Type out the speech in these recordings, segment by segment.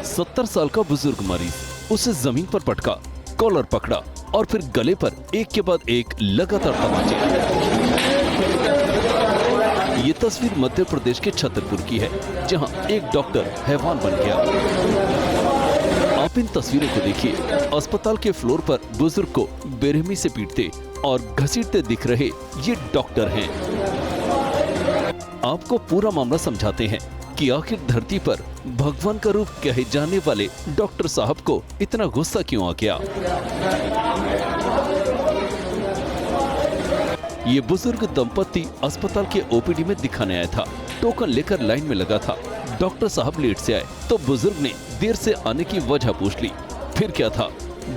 70 साल का बुजुर्ग मरीज, उसे जमीन पर पटका, कॉलर पकड़ा और फिर गले पर एक के बाद एक लगातार तमाचे। ये तस्वीर मध्य प्रदेश के छतरपुर की है, जहां एक डॉक्टर हैवान बन गया। आप इन तस्वीरों को देखिए। अस्पताल के फ्लोर पर बुजुर्ग को बेरहमी से पीटते और घसीटते दिख रहे ये डॉक्टर हैं। आपको पूरा मामला समझाते हैं कि आखिर धरती पर भगवान का रूप कहे जाने वाले डॉक्टर साहब को इतना गुस्सा क्यों आ गया। ये बुजुर्ग दंपति अस्पताल के ओपीडी में दिखाने आया था। टोकन लेकर लाइन में लगा था। डॉक्टर साहब लेट से आए तो बुजुर्ग ने देर से आने की वजह पूछ ली। फिर क्या था,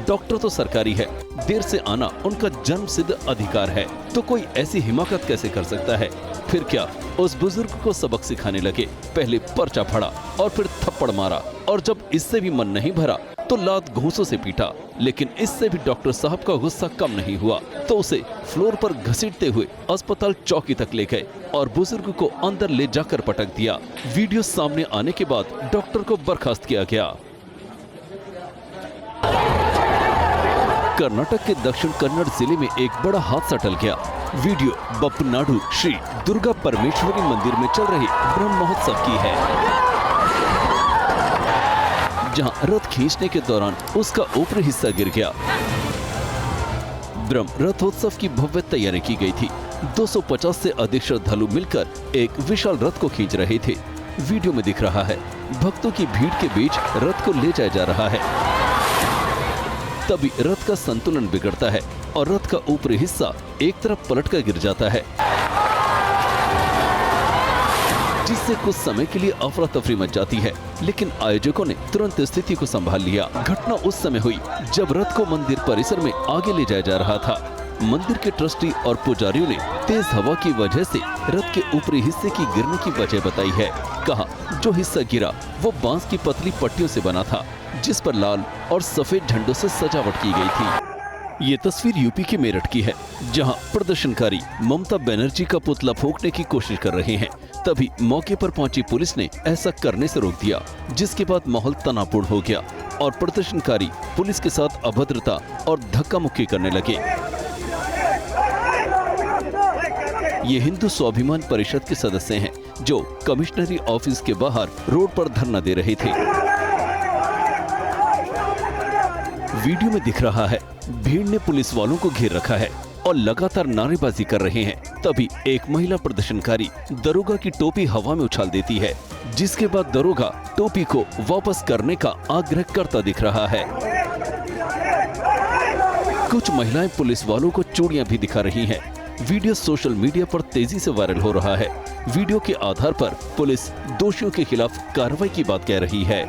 डॉक्टर तो सरकारी है, देर से आना उनका जन्म सिद्ध अधिकार है, तो कोई ऐसी हिमाकत कैसे कर सकता है। फिर क्या, उस बुजुर्ग को सबक सिखाने लगे। पहले पर्चा फाड़ा और फिर थप्पड़ मारा, और जब इससे भी मन नहीं भरा तो लात घूंसों से पीटा। लेकिन इससे भी डॉक्टर साहब का गुस्सा कम नहीं हुआ, तो उसे फ्लोर पर घसीटते हुए अस्पताल चौकी तक ले गए और बुजुर्ग को अंदर ले जाकर पटक दिया। वीडियो सामने आने के बाद डॉक्टर को बर्खास्त किया गया। कर्नाटक के दक्षिण कन्नड़ जिले में एक बड़ा हादसा टल गया। वीडियो बप्पनाडु श्री दुर्गा परमेश्वरी मंदिर में चल रहे ब्रह्म महोत्सव की है, जहां रथ खींचने के दौरान उसका ऊपरी हिस्सा गिर गया। ब्रह्म रथोत्सव की भव्य तैयारी की गई थी। 250 से अधिक श्रद्धालु मिलकर एक विशाल रथ को खींच रहे थे। वीडियो में दिख रहा है भक्तों की भीड़ के बीच रथ को ले जाया जा रहा है। तभी रथ का संतुलन बिगड़ता है और रथ का ऊपरी हिस्सा एक तरफ पलटकर गिर जाता है, जिससे कुछ समय के लिए अफरा तफरी मच जाती है। लेकिन आयोजकों ने तुरंत स्थिति को संभाल लिया। घटना उस समय हुई जब रथ को मंदिर परिसर में आगे ले जाया जा रहा था। मंदिर के ट्रस्टी और पुजारियों ने तेज हवा की वजह से रथ के ऊपरी हिस्से की गिरने की वजह बताई है। कहा, जो हिस्सा गिरा वो बांस की पतली पट्टियों से बना था, जिस पर लाल और सफेद झंडों से सजावट की गई थी। ये तस्वीर यूपी के मेरठ की है, जहां प्रदर्शनकारी ममता बनर्जी का पुतला फूंकने की कोशिश कर रहे हैं। तभी मौके पर पहुंची पुलिस ने ऐसा करने से रोक दिया, जिसके बाद माहौल तनावपूर्ण हो गया और प्रदर्शनकारी पुलिस के साथ अभद्रता और धक्का मुक्की करने लगे। ये हिंदू स्वाभिमान परिषद के सदस्य हैं, जो कमिश्नरी ऑफिस के बाहर रोड पर धरना दे रहे थे। वीडियो में दिख रहा है भीड़ ने पुलिस वालों को घेर रखा है और लगातार नारेबाजी कर रहे हैं। तभी एक महिला प्रदर्शनकारी दरोगा की टोपी हवा में उछाल देती है, जिसके बाद दरोगा टोपी को वापस करने का आग्रह करता दिख रहा है। कुछ महिलाएं पुलिस वालों को चूड़ियां भी दिखा रही हैं। वीडियो सोशल मीडिया पर तेजी से वायरल हो रहा है। वीडियो के आधार पर पुलिस दोषियों के खिलाफ कार्रवाई की बात कह रही है।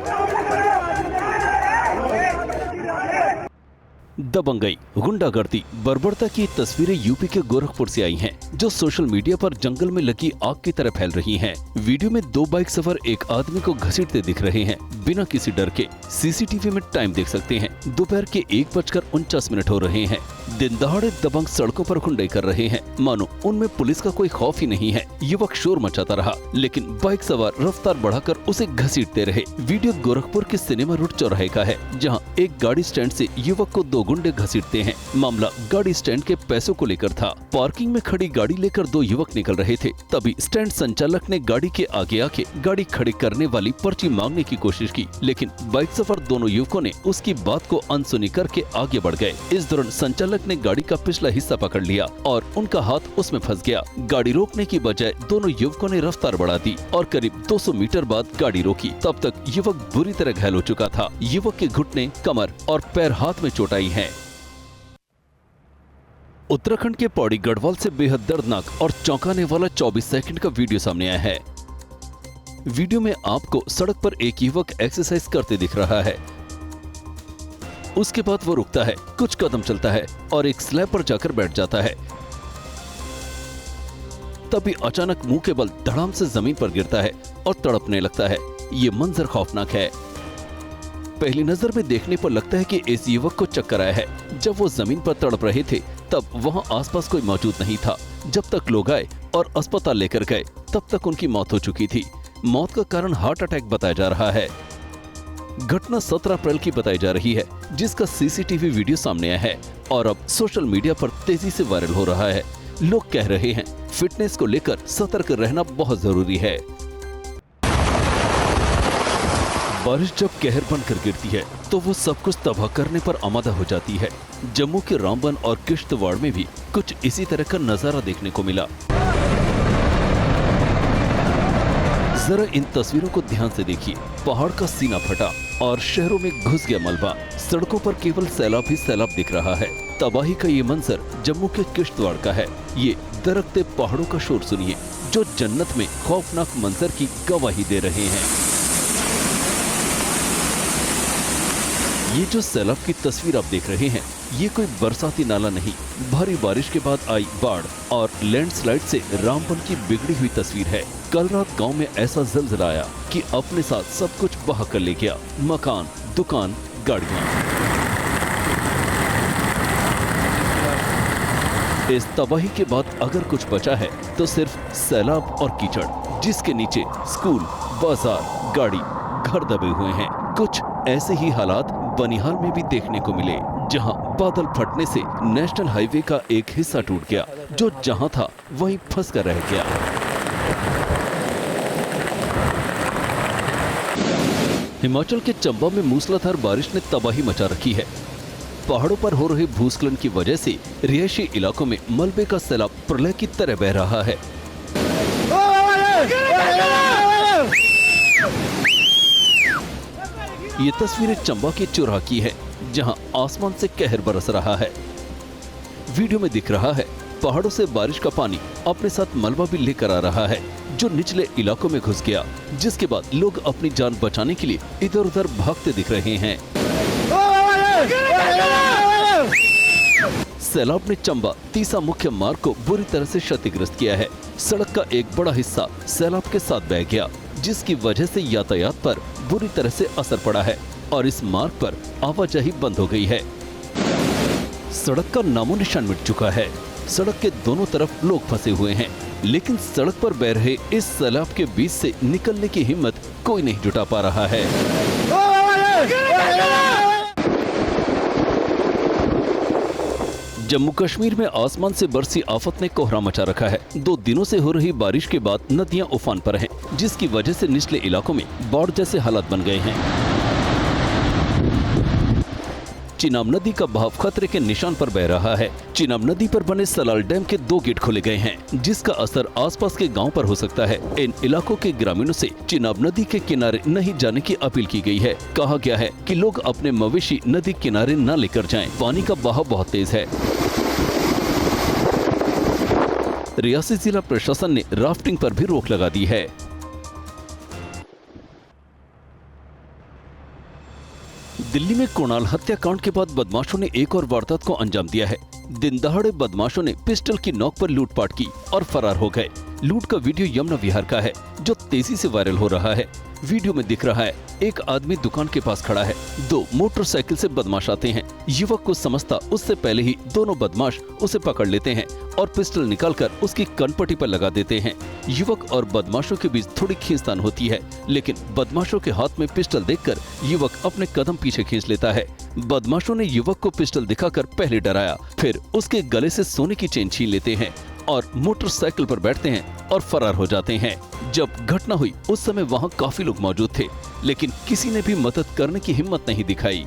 दबंगई, गुंडागर्दी, बर्बरता की तस्वीरें यूपी के गोरखपुर से आई हैं, जो सोशल मीडिया पर जंगल में लगी आग की तरह फैल रही हैं। वीडियो में 2 बाइक सवार एक आदमी को घसीटते दिख रहे हैं, बिना किसी डर के। सीसीटीवी में टाइम देख सकते हैं, दोपहर के 1:49 हो रहे हैं। दिन दहाड़े दबंग सड़कों पर गुंडाई कर रहे हैं, मानो उनमें पुलिस का कोई खौफ ही नहीं है। युवक शोर मचाता रहा, लेकिन बाइक सवार रफ्तार बढ़ाकर उसे घसीटते रहे। वीडियो गोरखपुर के सिनेमा रोड चौराहे का है, जहां एक गाड़ी स्टैंड से युवक को 2 गुंडे घसीटते हैं। मामला गाड़ी स्टैंड के पैसों को लेकर था। पार्किंग में खड़ी गाड़ी लेकर 2 युवक निकल रहे थे। तभी स्टैंड संचालक ने गाड़ी के आगे आके गाड़ी खड़ी करने वाली पर्ची मांगने की कोशिश की, लेकिन बाइक सवार दोनों युवकों ने उसकी बात को अनसुनी करके आगे बढ़ गए। इस दौरान संचालक ने गाड़ी का पिछला हिस्सा पकड़ लिया और उनका हाथ उसमें फंस गया। गाड़ी रोकने की बजाय दोनों युवकों ने रफ्तार बढ़ा दी और करीब 200 मीटर बाद गाड़ी रोकी। तब तक युवक बुरी तरह घायल हो चुका था। युवक के घुटने, कमर और पैर हाथ में चोट आई है। उत्तराखंड के पौड़ी गढ़वाल से बेहद दर्दनाक और चौंकाने वाला 24 सेकंड का वीडियो सामने आया है। वीडियो में आपको सड़क पर एक युवक एक्सरसाइज करते दिख रहा है। उसके बाद वो रुकता है, कुछ कदम चलता है और एक स्लैब पर जाकर बैठ जाता है। तभी अचानक मुंह के बल धड़ाम से जमीन पर गिरता है और तड़पने लगता है। ये मंजर खौफनाक है। पहली नजर में देखने पर लगता है कि इस युवक को चक्कर आया है। जब वो जमीन पर तड़प रहे थे तब वहां आसपास कोई मौजूद नहीं था। जब तक लोग आए और अस्पताल लेकर गए तब तक उनकी मौत हो चुकी थी। मौत का कारण हार्ट अटैक बताया जा रहा है। घटना 17 अप्रैल की बताई जा रही है, जिसका सीसीटीवी वीडियो सामने आया है और अब सोशल मीडिया पर तेजी से वायरल हो रहा है। लोग कह रहे हैं फिटनेस को लेकर सतर्क रहना बहुत जरूरी है। बारिश जब कहर बनकर गिरती है तो वो सब कुछ तबाह करने पर आमादा हो जाती है। जम्मू के रामबन और किश्तवाड़ में भी कुछ इसी तरह का नजारा देखने को मिला। जरा इन तस्वीरों को ध्यान से देखिए। पहाड़ का सीना फटा और शहरों में घुस गया मलबा। सड़कों पर केवल सैलाब ही सैलाब दिख रहा है। तबाही का ये मंजर जम्मू के किश्तवाड़ का है। ये दरकते पहाड़ों का शोर सुनिए, जो जन्नत में खौफनाक मंजर की गवाही दे रहे हैं। ये जो सैलाब की तस्वीर आप देख रहे हैं, ये कोई बरसाती नाला नहीं, भारी बारिश के बाद आई बाढ़ और लैंडस्लाइड से रामबन की बिगड़ी हुई तस्वीर है। कल रात गांव में ऐसा ज़लज़ला आया कि अपने साथ सब कुछ बहा कर ले गया। मकान, दुकान, गाड़ियां। इस तबाही के बाद अगर कुछ बचा है तो सिर्फ सैलाब और कीचड़, जिसके नीचे स्कूल, बाजार, गाड़ी, घर दबे हुए हैं। कुछ ऐसे ही हालात बनिहाल में भी देखने को मिले, जहां बादल फटने से नेशनल हाईवे का एक हिस्सा टूट गया, जो जहां था वहीं फंस कर रह गया। हिमाचल के चंबा में मूसलाधार बारिश ने तबाही मचा रखी है। पहाड़ों पर हो रहे भूस्खलन की वजह से रिहायशी इलाकों में मलबे का सैलाब प्रलय की तरह बह रहा है। ये तस्वीरें चंबा के चौराहा की है, जहां आसमान से कहर बरस रहा है। वीडियो में दिख रहा है पहाड़ों से बारिश का पानी अपने साथ मलबा भी लेकर आ रहा है, जो निचले इलाकों में घुस गया, जिसके बाद लोग अपनी जान बचाने के लिए इधर उधर भागते दिख रहे हैं। सैलाब ने चंबा तीसा मुख्य मार्ग को बुरी तरह से क्षतिग्रस्त किया है। सड़क का एक बड़ा हिस्सा सैलाब के साथ बह गया, जिसकी वजह से यातायात पर बुरी तरह से असर पड़ा है और इस मार्ग पर आवाजाही बंद हो गई है। सड़क का नामो निशान मिट चुका है। सड़क के दोनों तरफ लोग फंसे हुए हैं, लेकिन सड़क पर बह रहे इस सैलाब के बीच से निकलने की हिम्मत कोई नहीं जुटा पा रहा है। जम्मू कश्मीर में आसमान से बरसी आफत ने कोहरा मचा रखा है। 2 दिनों से हो रही बारिश के बाद नदियां उफान पर हैं, जिसकी वजह से निचले इलाकों में बाढ़ जैसे हालात बन गए हैं। चिनाब नदी का बहाव खतरे के निशान पर बह रहा है। चिनाब नदी पर बने सलाल डैम के 2 गेट खोले गए हैं, जिसका असर आसपास के गांव पर हो सकता है। इन इलाकों के ग्रामीणों से चिनाब नदी के किनारे नहीं जाने की अपील की गई है। कहा गया है कि लोग अपने मवेशी नदी किनारे न लेकर जाएं। पानी का बहाव बहुत तेज है। रियासी जिला प्रशासन ने राफ्टिंग पर भी रोक लगा दी है। दिल्ली में कुणाल हत्याकांड के बाद बदमाशों ने एक और वारदात को अंजाम दिया है। दिन दहाड़े बदमाशों ने पिस्टल की नोक पर लूटपाट की और फरार हो गए। लूट का वीडियो यमुना विहार का है, जो तेजी से वायरल हो रहा है। वीडियो में दिख रहा है एक आदमी दुकान के पास खड़ा है। 2 मोटरसाइकिल से बदमाश आते हैं। युवक को समझता उससे पहले ही दोनों बदमाश उसे पकड़ लेते हैं और पिस्टल निकालकर उसकी कनपट्टी पर लगा देते हैं। युवक और बदमाशों के बीच थोड़ी खींचतान होती है, लेकिन बदमाशों के हाथ में पिस्टल देखकर युवक अपने कदम पीछे खींच लेता है। बदमाशों ने युवक को पिस्टल दिखाकर पहले डराया, फिर उसके गले से सोने की चेन छीन लेते हैं और मोटरसाइकिल पर बैठते हैं और फरार हो जाते हैं। जब घटना हुई उस समय वहां काफी लोग मौजूद थे, लेकिन किसी ने भी मदद करने की हिम्मत नहीं दिखाई।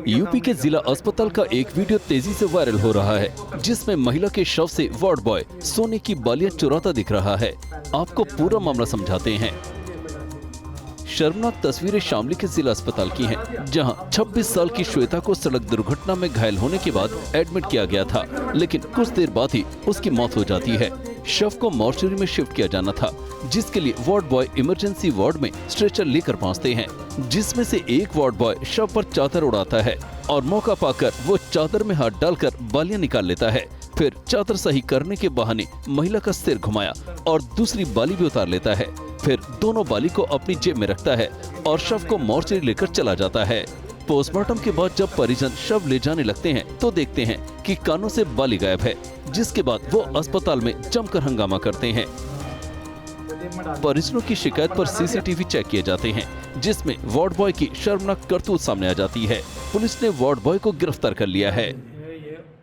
यूपी के जिला अस्पताल का एक वीडियो तेजी से वायरल हो रहा है, जिसमें महिला के शव से वार्ड बॉय सोने की बालियां चुराता दिख रहा है। आपको पूरा मामला समझाते हैं। शर्मनाक तस्वीरें शामली के जिला अस्पताल की हैं, जहां 26 साल की श्वेता को सड़क दुर्घटना में घायल होने के बाद एडमिट किया गया था, लेकिन कुछ देर बाद ही उसकी मौत हो जाती है। शव को मॉर्चरी में शिफ्ट किया जाना था, जिसके लिए वार्ड बॉय इमरजेंसी वार्ड में स्ट्रेचर लेकर पहुंचते हैं, जिसमें से एक वार्ड बॉय शव पर चादर उड़ाता है और मौका पाकर वो चादर में हाथ डालकर बालियां निकाल लेता है। फिर चादर सही करने के बहाने महिला का सिर घुमाया और दूसरी बाली भी उतार लेता है। फिर दोनों बाली को अपनी जेब में रखता है और शव को मॉर्चरी लेकर चला जाता है। पोस्टमार्टम के बाद जब परिजन शव ले जाने लगते हैं तो देखते हैं कि कानों से बाली गायब है, जिसके बाद वो अस्पताल में जमकर हंगामा करते हैं। परिजनों की शिकायत पर सीसीटीवी चेक किए जाते हैं, जिसमें वार्ड बॉय की शर्मनाक करतूत सामने आ जाती है। पुलिस ने वार्ड बॉय को गिरफ्तार कर लिया है।